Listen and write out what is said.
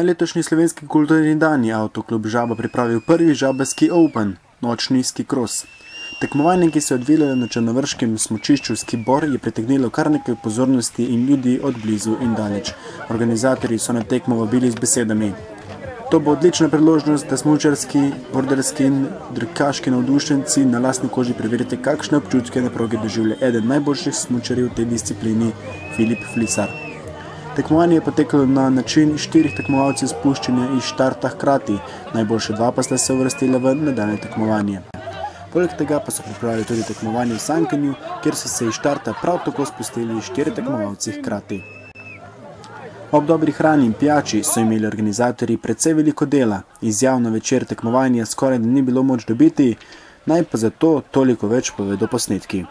Na letošnji slovenski kulturni dan je Avtoklub Žaba pripravil prvi Žabarski Open, nočni ski kros. Tekmovanje, ki se je odvijalo na črnovrškem smučišču Ski Bor, je pritegnilo kar nekaj pozornosti in ljudi od blizu in daleč. Organizatorji so na tekmo vabili z besedami: "To bo odlična priložnost, da smučarski, borderski in dirkaški navdušenci na lastni koži preverite, kakšne občutke na progi doživlja eden najboljših smučarjev v tej disciplini, Filip Flisar." Tekmovanje je potekalo na način 4 tekmovalcev spuščanja iz štarta hkrati, najboljše 2 pa sta se uvrstila v nadaljnje tekmovanje. Poleg tega pa so pripravili tudi tekmovanje v sankanju, kjer so se iz štarta prav tako spustili 4 tekmovalci hkrati. Ob dobri hrani in pijači so imeli organizatorji precej veliko dela, izjav na večer tekmovanja skoraj da ni bilo moč dobiti, naj pa zato toliko več povedo posnetki.